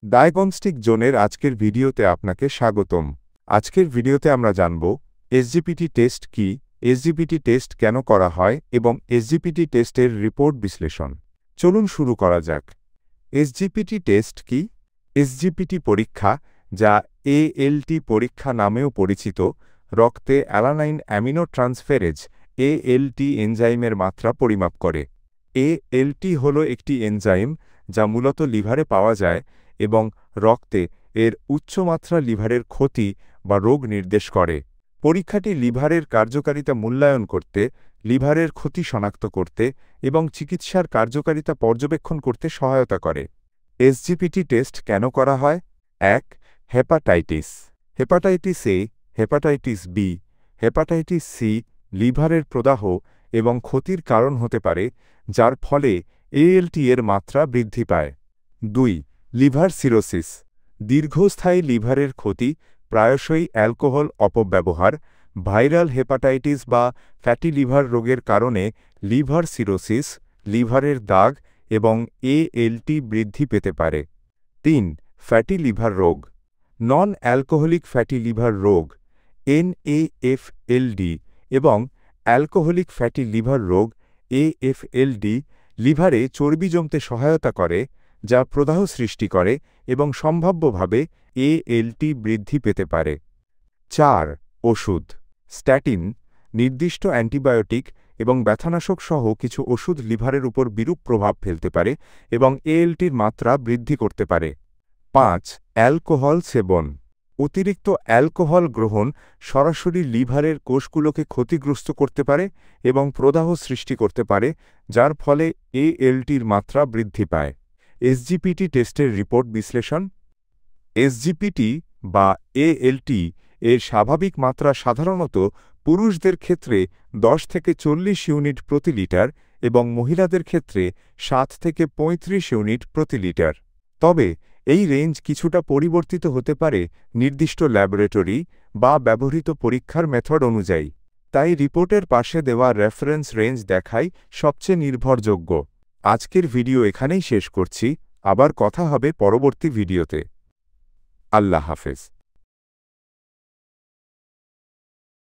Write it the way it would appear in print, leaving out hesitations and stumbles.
Diagnostic জোনের আজকের ভিডিওতে আপনাকে স্বাগতম। আজকের ভিডিওতে আমরা জানব এসজিপিটি টেস্ট কি, এসজিপিটি টেস্ট কেন করা হয় এবং এসজিপিটি টেস্টের রিপোর্ট বিশ্লেষণ। চলুন শুরু করা যাক। এসজিপিটি টেস্ট কি? এসজিপিটি পরীক্ষা, যা এএলটি পরীক্ষা নামেও পরিচিত, রক্তে অ্যালানাইন অ্যামিনো ট্রান্সফেরেজ এএলটি এনজাইমের মাত্রা পরিমাপ করে। এএলটি হল একটি এনজাইম যা মূলত লিভারে পাওয়া যায় এবং রক্তে এর উচ্চমাত্রা লিভারের ক্ষতি বা রোগ নির্দেশ করে। পরীক্ষাটি লিভারের কার্যকারিতা মূল্যায়ন করতে, লিভারের ক্ষতি শনাক্ত করতে এবং চিকিৎসার কার্যকারিতা পর্যবেক্ষণ করতে সহায়তা করে। এসজিপিটি টেস্ট কেন করা হয়? ১. Hepatitis. Hepatitis A, hepatitis B, hepatitis C লিভারের প্রদাহ এবং ক্ষতির কারণ হতে পারে, যার ফলে এএলটি এর মাত্রা বৃদ্ধি পায়। ২. Liver cirrhosis. দীর্ঘস্থায়ী লিভারের ক্ষতি, প্রায়শই অ্যালকোহল অপব্যবহার, ভাইরাল হেপাটাইটিস বা ফ্যাটি লিভার রোগের কারণে লিভার সিরোসিস, লিভারের দাগ এবং এএলটি বৃদ্ধি পেতে পারে। ৩. ফ্যাটি লিভার রোগ। নন অ্যালকোহলিক ফ্যাটি লিভার রোগ NAFLD এবং অ্যালকোহলিক ফ্যাটি লিভার রোগ AFLD লিভারে চর্বি জমতে সহায়তা করে, যা প্রদাহ সৃষ্টি করে এবং সম্ভাব্যভাবে এএলটি বৃদ্ধি পেতে পারে। ৪. ওষুধ। স্ট্যাটিন, নির্দিষ্ট অ্যান্টিবায়োটিক এবং ব্যথানাশক সহ কিছু ওষুধ লিভারের উপর বিরূপ প্রভাব ফেলতে পারে এবং এএলটির মাত্রা বৃদ্ধি করতে পারে। ৫. অ্যালকোহল সেবন। অতিরিক্ত অ্যালকোহল গ্রহণ সরাসরি লিভারের কোষগুলোকে ক্ষতিগ্রস্ত করতে পারে এবং প্রদাহ সৃষ্টি করতে পারে, যার ফলে এএলটির মাত্রা বৃদ্ধি পায়। এসজিপিটি টেস্টের রিপোর্ট বিশ্লেষণ। এসজিপিটি বা এএলটি এর স্বাভাবিক মাত্রা সাধারণত পুরুষদের ক্ষেত্রে ১০ থেকে ৪০ ইউনিট প্রতি লিটার এবং মহিলাদের ক্ষেত্রে ৭ থেকে ৩৫ ইউনিট প্রতি লিটার। তবে এই রেঞ্জ কিছুটা পরিবর্তিত হতে পারে নির্দিষ্ট ল্যাবরেটরি বা ব্যবহৃত পরীক্ষার মেথড অনুযায়ী। তাই রিপোর্টের পাশে দেওয়া রেফারেন্স রেঞ্জ দেখাই সবচেয়ে নির্ভরযোগ্য। আজকের ভিডিও এখানেই শেষ করছি। আবার কথা হবে পরবর্তী ভিডিওতে। আল্লাহ হাফেজ।